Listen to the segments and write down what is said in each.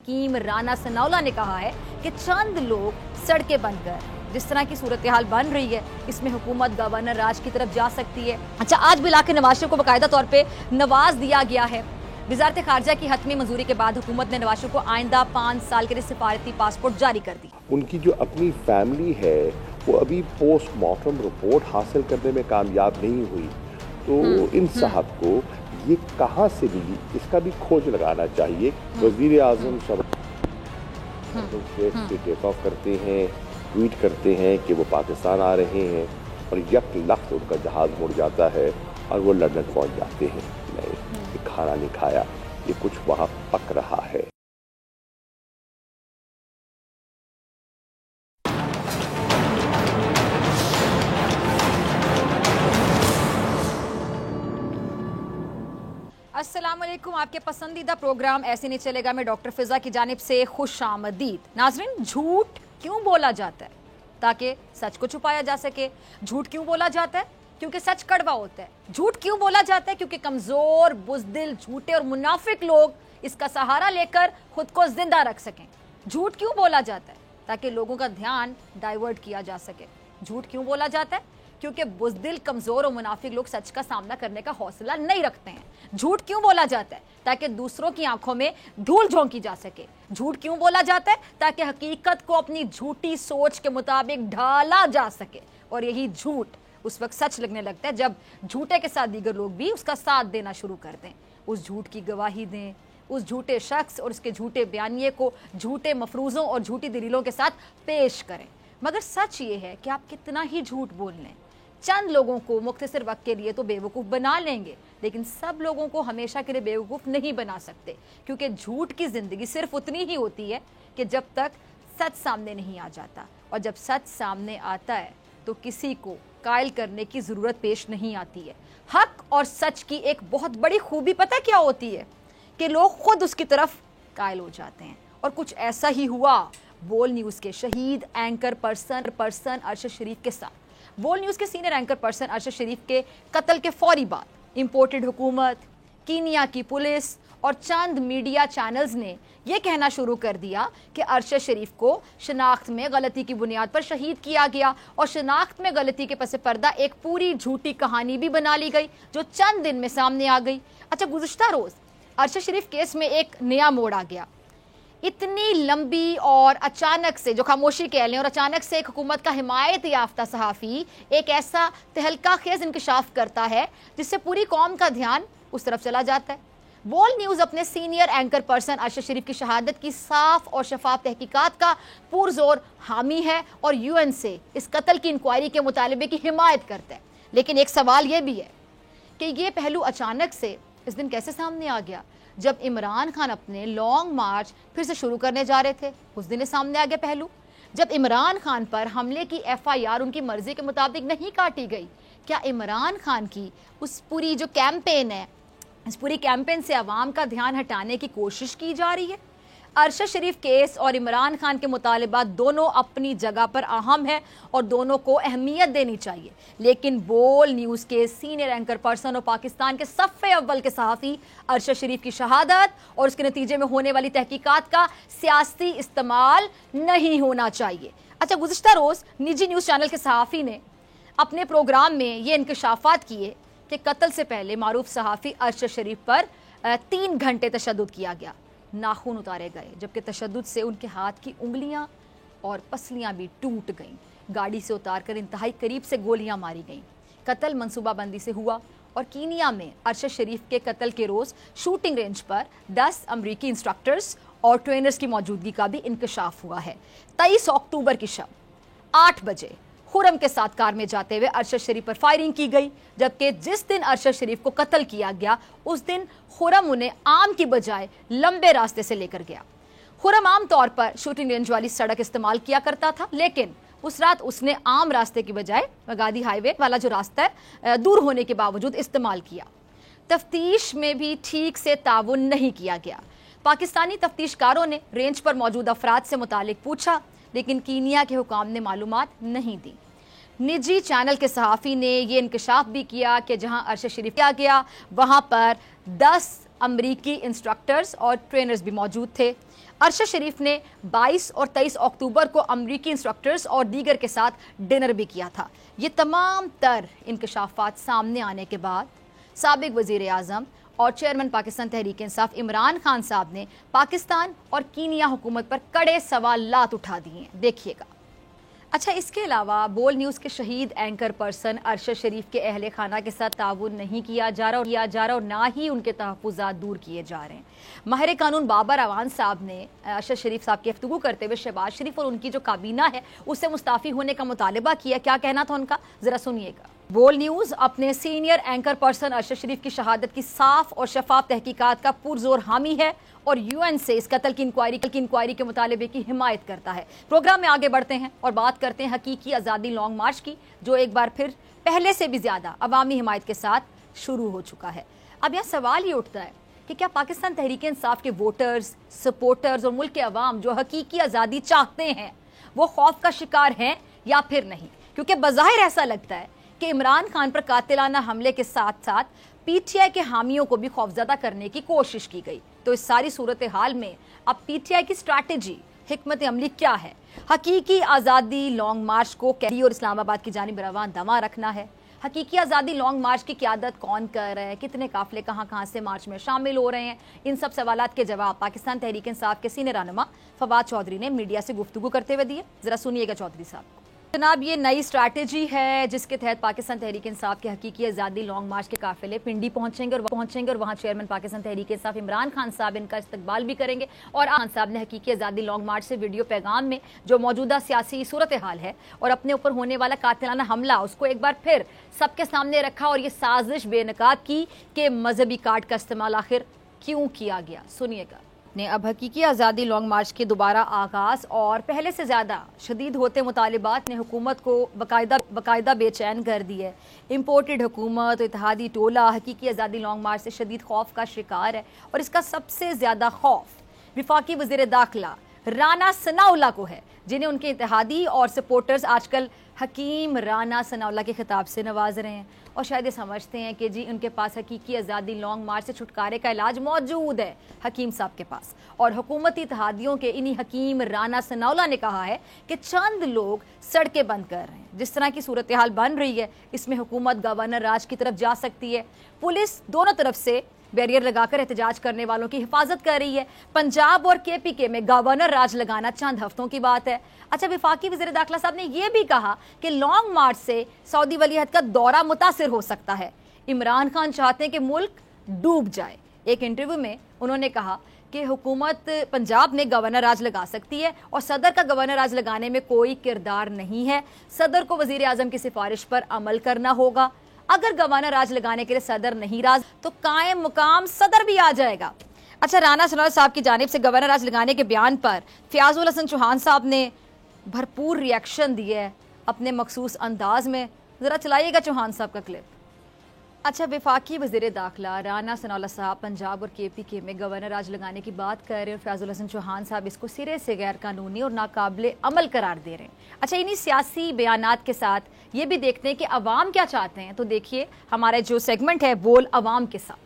حکیم رانا ثناءاللہ نے کہا ہے کہ چند لوگ سڑکیں بند کر جس طرح کی صورتحال بن رہی ہے اس میں حکومت گورنر راج کی طرف جا سکتی ہے۔ اچھا، آج بھی علاقے نواز شریف کو باقاعدہ طور پہ نواز دیا گیا ہے۔ وزارت خارجہ کی حتمی منظوری کے بعد حکومت نے نواز شریف کو آئندہ 5 سال کے لیے سفارتی پاسپورٹ جاری کر دی۔ ان کی جو اپنی فیملی ہے وہ ابھی پوسٹ مارٹم رپورٹ حاصل کرنے میں کامیاب نہیں ہوئی، تو ان صاحب کو یہ کہاں سے ملی اس کا بھی کھوج لگانا چاہیے۔ وزیر اعظم سے ٹیک آف کرتے ہیں، ٹویٹ کرتے ہیں کہ وہ پاکستان آ رہے ہیں اور یک لخت ان کا جہاز مڑ جاتا ہے اور وہ لندن پہنچ جاتے ہیں۔ نہیں، کھانا نہیں کھایا، یہ کچھ وہاں پک رہا ہے۔ السلام علیکم، آپ کے پسندیدہ پروگرام ایسے نہیں چلے گا میں ڈاکٹر فضا کی جانب سے خوش آمدید۔ ناظرین، جھوٹ کیوں بولا جاتا ہے؟ تاکہ سچ کو چھپایا جا سکے۔ جھوٹ کیوں بولا جاتا ہے؟ کیونکہ سچ کڑوا ہوتا ہے۔ جھوٹ کیوں بولا جاتا ہے؟ کیونکہ کمزور، بزدل، جھوٹے اور منافق لوگ اس کا سہارا لے کر خود کو زندہ رکھ سکیں۔ جھوٹ کیوں بولا جاتا ہے؟ تاکہ لوگوں کا دھیان ڈائیورٹ کیا جا سکے۔ جھوٹ کیوں بولا جاتا ہے؟ کیونکہ بزدل، کمزور اور منافق لوگ سچ کا سامنا کرنے کا حوصلہ نہیں رکھتے ہیں۔ جھوٹ کیوں بولا جاتا ہے؟ تاکہ دوسروں کی آنکھوں میں دھول جھونکی جا سکے۔ جھوٹ کیوں بولا جاتا ہے؟ تاکہ حقیقت کو اپنی جھوٹی سوچ کے مطابق ڈھالا جا سکے، اور یہی جھوٹ اس وقت سچ لگنے لگتا ہے جب جھوٹے کے ساتھ دیگر لوگ بھی اس کا ساتھ دینا شروع کر دیں، اس جھوٹ کی گواہی دیں، اس جھوٹے شخص اور اس کے جھوٹے بیانیے کو جھوٹے مفروضوں اور جھوٹی دلیلوں کے ساتھ پیش کریں۔ مگر سچ یہ ہے کہ آپ کتنا ہی جھوٹ بول لیں، چند لوگوں کو مختصر وقت کے لیے تو بیوقوف بنا لیں گے، لیکن سب لوگوں کو ہمیشہ کے لیے بیوقوف نہیں بنا سکتے، کیونکہ جھوٹ کی زندگی صرف اتنی ہی ہوتی ہے کہ جب تک سچ سامنے نہیں آ جاتا، اور جب سچ سامنے آتا ہے تو کسی کو قائل کرنے کی ضرورت پیش نہیں آتی ہے۔ حق اور سچ کی ایک بہت بڑی خوبی پتہ کیا ہوتی ہے؟ کہ لوگ خود اس کی طرف قائل ہو جاتے ہیں، اور کچھ ایسا ہی ہوا بول نیوز کے شہید اینکر پرسن ارشد شریف کے ساتھ۔ بول نیوز کے سینئر اینکر پرسن ارشد شریف کے قتل کے فوری بعد امپورٹڈ حکومت، کینیا کی پولیس اور چند میڈیا چینلز نے یہ کہنا شروع کر دیا کہ ارشد شریف کو شناخت میں غلطی کی بنیاد پر شہید کیا گیا، اور شناخت میں غلطی کے پس پردہ ایک پوری جھوٹی کہانی بھی بنا لی گئی جو چند دن میں سامنے آ گئی۔ اچھا، گزشتہ روز ارشد شریف کیس میں ایک نیا موڑ آ گیا۔ اتنی لمبی اور اچانک سے، جو خاموشی کہہ لیں، اور اچانک سے ایک حکومت کا حمایت یافتہ صحافی ایک ایسا تہلکہ خیز انکشاف کرتا ہے جس سے پوری قوم کا دھیان اس طرف چلا جاتا ہے۔ بول نیوز اپنے سینئر اینکر پرسن ارشد شریف کی شہادت کی صاف اور شفاف تحقیقات کا پرزور حامی ہے اور یو این سے اس قتل کی انکوائری کے مطالبے کی حمایت کرتا ہے، لیکن ایک سوال یہ بھی ہے کہ یہ پہلو اچانک سے اس دن کیسے سامنے آ گیا جب عمران خان اپنے لانگ مارچ پھر سے شروع کرنے جا رہے تھے؟ اس دن سامنے آ گیا پہلو جب عمران خان پر حملے کی ایف آئی آر ان کی مرضی کے مطابق نہیں کاٹی گئی۔ کیا عمران خان کی اس پوری جو کیمپین ہے، اس پوری کیمپین سے عوام کا دھیان ہٹانے کی کوشش کی جا رہی ہے؟ ارشد شریف کیس اور عمران خان کے مطالبات دونوں اپنی جگہ پر اہم ہیں اور دونوں کو اہمیت دینی چاہیے، لیکن بول نیوز کے سینئر اینکر پرسن اور پاکستان کے صف اول کے صحافی ارشد شریف کی شہادت اور اس کے نتیجے میں ہونے والی تحقیقات کا سیاسی استعمال نہیں ہونا چاہیے۔ اچھا، گزشتہ روز نجی نیوز چینل کے صحافی نے اپنے پروگرام میں یہ انکشافات کیے کہ قتل سے پہلے معروف صحافی ارشد شریف پر 3 گھنٹے تشدد کیا گیا، ناخن اتارے گئے، جبکہ تشدد سے ان کے ہاتھ کی انگلیاں اور پسلیاں بھی ٹوٹ گئیں، گاڑی سے اتار کر انتہائی قریب سے گولیاں ماری گئیں۔ قتل منصوبہ بندی سے ہوا، اور کینیا میں ارشد شریف کے قتل کے روز شوٹنگ رینج پر 10 امریکی انسٹرکٹرز اور ٹرینرز کی موجودگی کا بھی انکشاف ہوا ہے۔ 23 اکتوبر کی شب 8 بجے خرم کے ساتھ کار میں جاتے ہوئے ارشد شریف پر فائرنگ کی گئی، جبکہ جس دن ارشد شریف کو قتل کیا گیا اس دن خرم انہیں عام کی بجائے لمبے راستے سے لے کر گیا۔ خرم عام طور پر شوٹنگ رینج والی سڑک استعمال کیا کرتا تھا، لیکن اس رات اس نے عام راستے کی بجائے مگادی ہائی وے والا جو راستہ ہے دور ہونے کے باوجود استعمال کیا۔ تفتیش میں بھی ٹھیک سے تعاون نہیں کیا گیا۔ پاکستانی تفتیش کاروں نے رینج پر موجود افراد سے متعلق پوچھا، لیکن کینیا کے حکام نے معلومات نہیں دی۔ نجی چینل کے صحافی نے یہ انکشاف بھی کیا کہ جہاں ارشد شریف کیا گیا وہاں پر 10 امریکی انسٹرکٹرز اور ٹرینرز بھی موجود تھے۔ ارشد شریف نے 22 اور 23 اکتوبر کو امریکی انسٹرکٹرز اور دیگر کے ساتھ ڈنر بھی کیا تھا۔ یہ تمام تر انکشافات سامنے آنے کے بعد سابق وزیر اعظم اور چیئرمین پاکستان تحریک انصاف عمران خان صاحب نے پاکستان اور کینیا حکومت پر کڑے سوالات اٹھا دیے ہیں۔ دیکھیے گا۔ اچھا، اس کے علاوہ بول نیوز کے شہید اینکر پرسن ارشد شریف کے اہل خانہ کے ساتھ تعاون نہیں کیا جا رہا اور نہ ہی ان کے تحفظات دور کیے جا رہے ہیں۔ ماہر قانون بابر اعوان صاحب نے ارشد شریف صاحب کی گفتگو کرتے ہوئے شہباز شریف اور ان کی جو کابینہ ہے اس سے مستعفی ہونے کا مطالبہ کیا۔ کیا کہنا تھا ان کا، ذرا سنیے گا۔ بول نیوز اپنے سینئر اینکر پرسن ارشد شریف کی شہادت کی صاف اور شفاف تحقیقات کا پرزور حامی ہے اور UN سے اس قتل کی انکوائری کے مطالبے کی حمایت کرتا ہے۔ پروگرام میں آگے بڑھتے ہیں اور بات کرتے ہیں حقیقی آزادی لانگ مارچ کی، جو ایک بار پھر پہلے سے بھی زیادہ عوامی حمایت کے ساتھ شروع ہو چکا ہے۔ اب یہاں سوال یہ اٹھتا ہے کہ کیا پاکستان تحریک انصاف کے ووٹرز، سپورٹرز اور ملک کے عوام جو حقیقی آزادی چاہتے ہیں وہ خوف کا شکار ہیں یا پھر نہیں؟ کیونکہ بظاہر ایسا لگتا ہے کہ عمران خان پر قاتلانہ حملے کے ساتھ ساتھ PTI کے حامیوں کو بھی خوفزدہ کرنے کی کوشش کی گئی۔ تو اس ساری صورتحال میں اب PTI کی اسٹریٹجی، حکمت عملی کیا ہے؟ حقیقی آزادی لانگ مارچ کو کیری اور اسلام آباد کی جانب رواں دواں رکھنا ہے۔ حقیقی آزادی لانگ مارچ کی قیادت کون کر رہا ہے؟ کتنے قافلے کہاں سے مارچ میں شامل ہو رہے ہیں؟ ان سب سوالات کے جواب پاکستان تحریک انصاف کے سینئر رہنما فواد چودھری نے میڈیا سے گفتگو کرتے ہوئے دیے۔ ذرا سنیے گا چودھری صاحب۔ جناب، یہ نئی اسٹریٹجی ہے جس کے تحت پاکستان تحریک انصاف کے حقیقی آزادی لانگ مارچ کے قافلے پنڈی پہنچیں گے اور وہاں چیئرمین پاکستان تحریک انصاف عمران خان صاحب ان کا استقبال بھی کریں گے۔ اور خان صاحب نے حقیقی آزادی لانگ مارچ سے ویڈیو پیغام میں جو موجودہ سیاسی صورتحال ہے اور اپنے اوپر ہونے والا قاتلانہ حملہ اس کو ایک بار پھر سب کے سامنے رکھا اور یہ سازش بے نقاب کی کہ مذہبی کارڈ کا استعمال آخر کیوں کیا گیا۔ سنیے گا۔ نے اب حقیقی آزادی لانگ مارچ کے دوبارہ آغاز اور پہلے سے زیادہ شدید ہوتے مطالبات نے حکومت کو باقاعدہ بے چین کر دی ہے۔ امپورٹڈ حکومت، اتحادی ٹولہ حقیقی آزادی لانگ مارچ سے شدید خوف کا شکار ہے اور اس کا سب سے زیادہ خوف وفاقی وزیر داخلہ رانا ثناءاللہ کو ہے، جنہیں ان کے اتحادی اور سپورٹرز آج کل حکیم رانا ثناءاللہ کے خطاب سے نواز رہے ہیں اور شاید یہ سمجھتے ہیں کہ جی ان کے پاس حقیقی آزادی لانگ مارچ سے چھٹکارے کا علاج موجود ہے حکیم صاحب کے پاس۔ اور حکومتی اتحادیوں کے انہی حکیم رانا ثناءاللہ نے کہا ہے کہ چند لوگ سڑکیں بند کر رہے ہیں۔ جس طرح کی صورتحال بن رہی ہے اس میں حکومت گورنر راج کی طرف جا سکتی ہے۔ پولیس دونوں طرف سے بیریئر لگا کر احتجاج کرنے والوں کی حفاظت کر رہی ہے۔ پنجاب اور KPK میں گورنر راج لگانا چند ہفتوں کی بات ہے۔ اچھا، وفاقی وزیر داخلہ صاحب نے یہ بھی کہا کہ لانگ مارچ سے سعودی ولی عہد کا دورہ متاثر ہو سکتا ہے۔ عمران خان چاہتے ہیں کہ ملک ڈوب جائے۔ ایک انٹرویو میں انہوں نے کہا کہ حکومت پنجاب میں گورنر راج لگا سکتی ہے اور صدر کا گورنر راج لگانے میں کوئی کردار نہیں ہے۔ صدر کو وزیر اعظم کی سفارش پر عمل کرنا ہوگا۔ اگر گورنر راج لگانے کے لیے صدر نہیں راضی تو قائم مقام صدر بھی آ جائے گا۔ اچھا، رانا ثناءاللہ صاحب کی جانب سے گورنر راج لگانے کے بیان پر فیاض الحسن چوہان صاحب نے بھرپور ریاکشن دیا ہے اپنے مخصوص انداز میں۔ ذرا چلائیے گا چوہان صاحب کا کلپ۔ اچھا، وفاقی وزیر داخلہ رانا ثناءاللہ صاحب پنجاب اور KPK میں گورنر راج لگانے کی بات کر رہے ہیں اور فیاض الحسن چوہان صاحب اس کو سرے سے غیر قانونی اور ناقابل عمل قرار دے رہے ہیں۔ اچھا، انہی سیاسی بیانات کے ساتھ یہ بھی دیکھتے ہیں کہ عوام کیا چاہتے ہیں۔ تو دیکھیے ہمارا جو سیگمنٹ ہے بول عوام کے ساتھ۔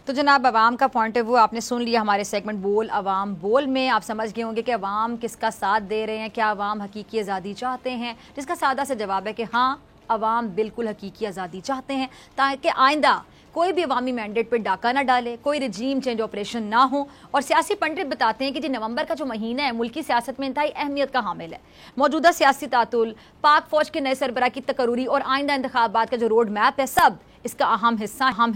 تو جناب، عوام کا پوائنٹ آف ویو آپ نے سن لیا ہمارے سیگمنٹ بول عوام بول میں۔ آپ سمجھ گئے ہوں گے کہ عوام کس کا ساتھ دے رہے ہیں، کیا عوام حقیقی آزادی چاہتے ہیں، جس کا سادہ سے جواب ہے کہ ہاں، عوام بالکل حقیقی آزادی چاہتے ہیں تاکہ آئندہ کوئی بھی عوامی مینڈیٹ پہ ڈاکہ نہ ڈالے، کوئی رجیم چینج آپریشن نہ ہو۔ اور سیاسی پنڈت بتاتے ہیں کہ جی نومبر کا جو مہینہ ہے ملکی سیاست میں انتہائی اہمیت کا حامل ہے۔ موجودہ سیاسی تعطل، پاک فوج کے نئے سربراہ کی تقرری اور آئندہ انتخابات کا جو روڈ میپ ہے، سب اس کا اہم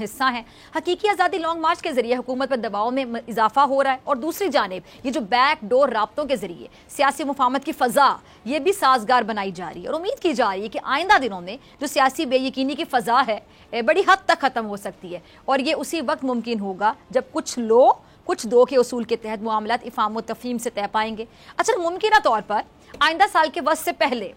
حصہ ہے۔ حقیقی آزادی لانگ مارچ کے ذریعے حکومت پر دباؤ میں اضافہ ہو رہا ہے اور دوسری جانب یہ جو بیک ڈور رابطوں کے ذریعے سیاسی مفاہمت کی فضا یہ بھی سازگار بنائی جا رہی ہے اور امید کی جا رہی ہے کہ آئندہ دنوں میں جو سیاسی بے یقینی کی فضا ہے بڑی حد تک ختم ہو سکتی ہے اور یہ اسی وقت ممکن ہوگا جب کچھ دو کے اصول کے تحت معاملات افہام و تفہیم سے طے پائیں گے۔ اچھا، ممکنہ طور پر آئندہ سال کے وقت سے پہلے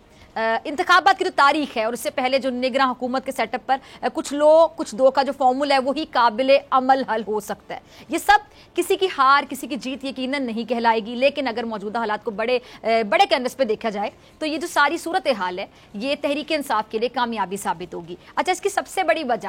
انتخابات کی جو تاریخ ہے اور اس سے پہلے جو نگراں حکومت کے سیٹ اپ پر کچھ دو کا جو فارمولا ہے وہی قابل عمل حل ہو سکتا ہے۔ یہ سب کسی کی ہار کسی کی جیت یقیناً نہیں کہلائے گی، لیکن اگر موجودہ حالات کو بڑے کینوس پہ دیکھا جائے تو یہ جو ساری صورتحال ہے یہ تحریک انصاف کے لیے کامیابی ثابت ہوگی۔ اچھا، اس کی سب سے بڑی وجہ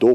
2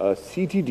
CTD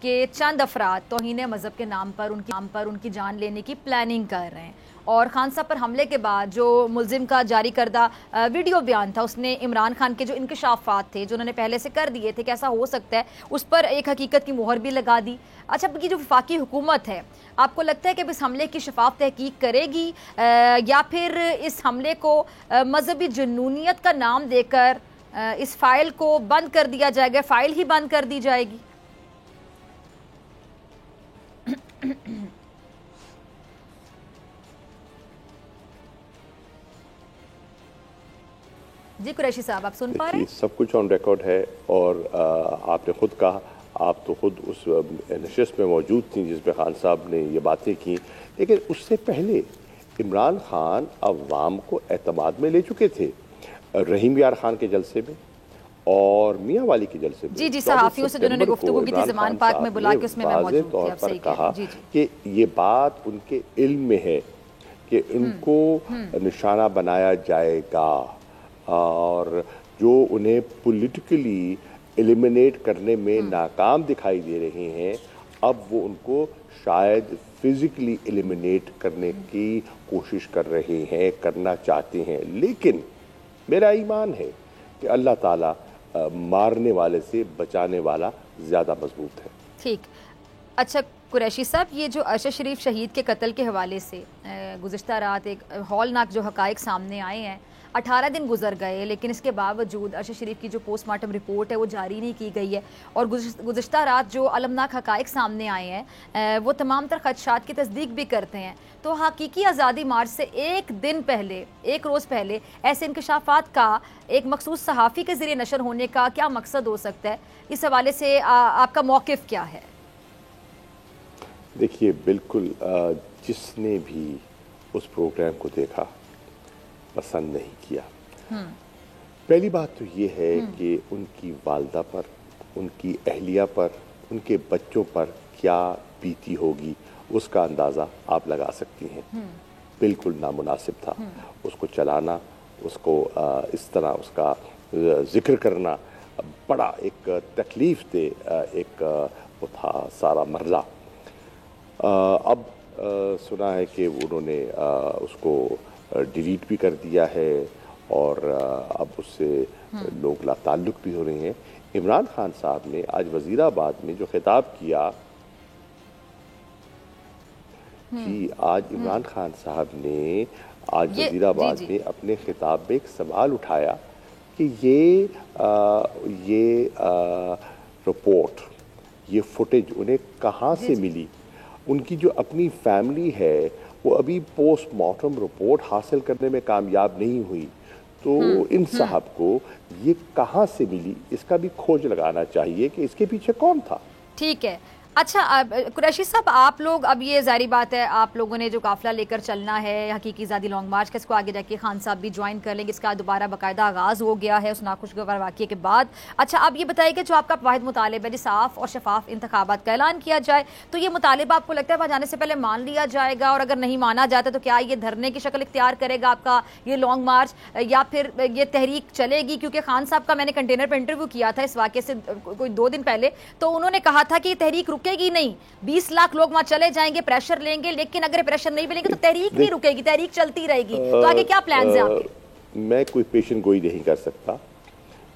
کہ چند افراد توہین مذہب کے نام پر ان کی جان لینے کی پلاننگ کر رہے ہیں، اور خان صاحب پر حملے کے بعد جو ملزم کا جاری کردہ ویڈیو بیان تھا، اس نے عمران خان کے جو انکشافات تھے جو انہوں نے پہلے سے کر دیے تھے کہ ایسا ہو سکتا ہے، اس پر ایک حقیقت کی مہر بھی لگا دی۔ اچھا، یہ جو وفاقی حکومت ہے، آپ کو لگتا ہے کہ اس حملے کی شفاف تحقیق کرے گی یا پھر اس حملے کو مذہبی جنونیت کا نام دے کر اس فائل کو بند کر دیا جائے گا، فائل ہی بند کر دی جائے گی؟ جی قریشی صاحب، آپ سن پا رہے ہیں؟ سب کچھ آن ریکارڈ ہے، اور آپ نے خود کہا، آپ تو خود اس نشست میں موجود تھیں جس میں خان صاحب نے یہ باتیں کی، لیکن اس سے پہلے عمران خان عوام کو اعتماد میں لے چکے تھے، رحیم یار خان کے جلسے میں اور میاں والی کے جلسے میں۔ جی صحافیوں سے جنہوں نے گفتگو کی تھی زمان پاک میں بلا کے، اس میں میں موجود تھی، آپ صحیح کہا کہ یہ بات ان کے علم میں ہے کہ ان کو نشانہ بنایا جائے گا، اور جو انہیں پولیٹیکلی ایلیمنیٹ کرنے میں ناکام دکھائی دے رہے ہیں، اب وہ ان کو شاید فزیکلی ایلیمنیٹ کرنے کی کوشش کر رہے ہیں، کرنا چاہتے ہیں، لیکن میرا ایمان ہے کہ اللہ تعالیٰ مارنے والے سے بچانے والا زیادہ مضبوط ہے۔ ٹھیک۔ اچھا قریشی صاحب، یہ جو ارشد شریف شہید کے قتل کے حوالے سے گزشتہ رات ایک ہولناک جو حقائق سامنے آئے ہیں، 18 دن گزر گئے لیکن اس کے باوجود ارشد شریف کی جو پوسٹ مارٹم رپورٹ ہے وہ جاری نہیں کی گئی ہے، اور گزشتہ رات جو المناک حقائق سامنے آئے ہیں وہ تمام تر خدشات کی تصدیق بھی کرتے ہیں۔ تو حقیقی آزادی مارچ سے ایک روز پہلے ایسے انکشافات کا ایک مخصوص صحافی کے ذریعے نشر ہونے کا کیا مقصد ہو سکتا ہے؟ اس حوالے سے آپ کا موقف کیا ہے؟ دیکھیے، بالکل جس نے بھی اس پروگرام کو دیکھا پسند نہیں کیا۔ پہلی بات تو یہ ہے کہ ان کی والدہ پر، ان کی اہلیہ پر، ان کے بچوں پر کیا بیتی ہوگی، اس کا اندازہ آپ لگا سکتی ہیں۔ بالکل نامناسب تھا اس کو چلانا، اس کو اس طرح اس کا ذکر کرنا، بڑا ایک تکلیف دہ ایک وہ تھا سارا مرحلہ۔ اب سنا ہے کہ انہوں نے اس کو ڈیلیٹ بھی کر دیا ہے، اور اب اس سے لوگ لا تعلق بھی ہو رہے ہیں۔ عمران خان صاحب نے آج وزیر آباد میں جو خطاب کیا، آج عمران خان صاحب نے آج وزیر آباد میں اپنے خطاب میں ایک سوال اٹھایا کہ یہ رپورٹ، یہ فوٹیج انہیں کہاں سے ملی؟ ان کی جو اپنی فیملی ہے وہ ابھی پوسٹ مارٹم رپورٹ حاصل کرنے میں کامیاب نہیں ہوئی، تو ان صاحب کو یہ کہاں سے ملی، اس کا بھی کھوج لگانا چاہیے کہ اس کے پیچھے کون تھا۔ ٹھیک ہے۔ اچھا قریشی صاحب، آپ لوگ اب یہ ظاہری بات ہے آپ لوگوں نے جو قافلہ لے کر چلنا ہے حقیقی آزادی لانگ مارچ کا، اس کو آگے جا کے خان صاحب بھی جوائن کر لیں گے، اس کا دوبارہ باقاعدہ آغاز ہو گیا ہے اس ناخوشگوار واقعے کے بعد۔ اچھا، اب یہ بتائیے کہ جو آپ کا واحد مطالبہ ہے صاف اور شفاف انتخابات کا اعلان کیا جائے، تو یہ مطالبہ آپ کو لگتا ہے وہاں جانے سے پہلے مان لیا جائے گا، اور اگر نہیں مانا جاتا تو کیا یہ دھرنے کی شکل اختیار کرے گا آپ کا یہ لانگ مارچ، یا پھر یہ تحریک چلے گی؟ کیونکہ خان صاحب کا میں نے کنٹینر پہ انٹرویو کیا تھا اس واقعے سے کوئی 2 دن پہلے، تو انہوں نے کہا تھا کہ یہ تحریک رکے گی نہیں، 20 لاکھ لوگ وہاں چلے جائیں گے، پریشر لیں گے، لیکن اگر پریشر نہیں ملیں گے تو تحریک نہیں رکے گی، تحریک چلتی رہے گی۔ تو آگے کیا پلانز ہیں آپ کے؟ میں کوئی پیشن گوئی نہیں کر سکتا،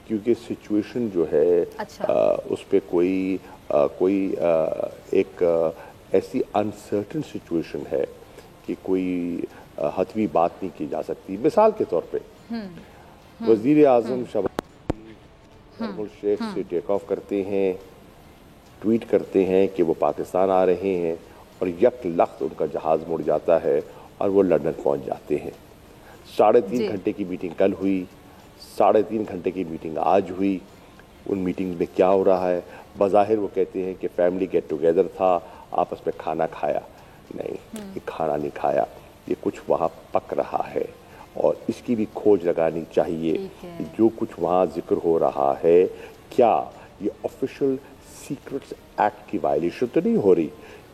کیونکہ سچویشن جو ہے اس پہ کوئی ایک ایسی انسرٹن سچویشن ہے کہ کوئی حتمی بات نہیں کی جا سکتی۔ مثال کے طور پہ وزیر اعظم شہباز شرم الشیخ سے ٹیک آف کرتے ہیں، ٹویٹ کرتے ہیں کہ وہ پاکستان آ رہے ہیں، اور یک لخت ان کا جہاز مڑ جاتا ہے اور وہ لندن پہنچ جاتے ہیں۔ 3.5 گھنٹے کی میٹنگ کل ہوئی، 3.5 گھنٹے کی میٹنگ آج ہوئی۔ ان میٹنگ میں کیا ہو رہا ہے؟ بظاہر وہ کہتے ہیں کہ فیملی گیٹ ٹوگیدر تھا، آپس میں کھانا کھایا۔ نہیں، یہ کھانا نہیں کھایا، یہ کچھ وہاں پک رہا ہے، اور اس کی بھی کھوج لگانی چاہیے۔ جو کچھ وہاں ذکر ہو رہا ہے، کیا یہ آفیشل سیکرٹس ایکٹ کی وائلیشن تو نہیں ہو رہی؟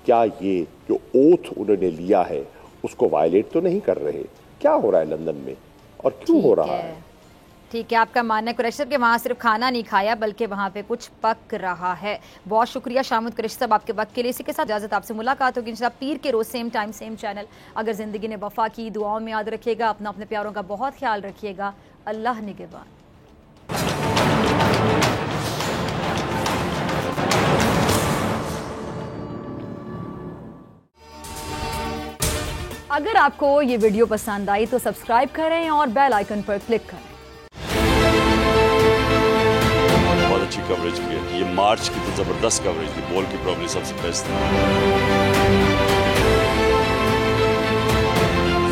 کیا یہ جو اوتھ انہوں نے لیا ہے اس کو وائلیٹ تو نہیں کر رہے؟ کیا ہو رہا ہے لندن میں، اور کیوں ہو رہا ہے؟ ٹھیک ہے، آپ کا ماننا ہے قریشی صاحب کہ وہاں صرف کھانا نہیں کھایا بلکہ وہاں پہ کچھ پک رہا ہے. بہت شکریہ شامد قریشی صاحب آپ کے وقت کے لیے. اسی کے ساتھ اجازت، آپ سے ملاقات ہوگی انشاءاللہ پیر کے روز سیم ٹائم سیم چینل. اگر زندگی نے وفا کی، دعاؤں میں یاد رکھیے گا، اپنے پیاروں کا بہت خیال رکھیے گا. اللہ نگہبان. اگر آپ کو یہ ویڈیو پسند آئی تو سبسکرائب کریں اور بیل آئیکن پر کلک کریں. بہت اچھی کوریج کی ہے. یہ مارچ کی تو زبردست کوریج تھی. بول کی پرابلی سب سے بیسٹ تھی.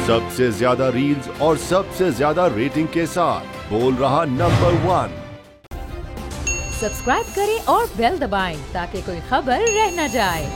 سب سے زیادہ ریلز اور سب سے زیادہ ریٹنگ کے ساتھ بول رہا نمبر 1. سبسکرائب کریں اور بیل دبائیں تاکہ کوئی خبر رہ نہ جائے.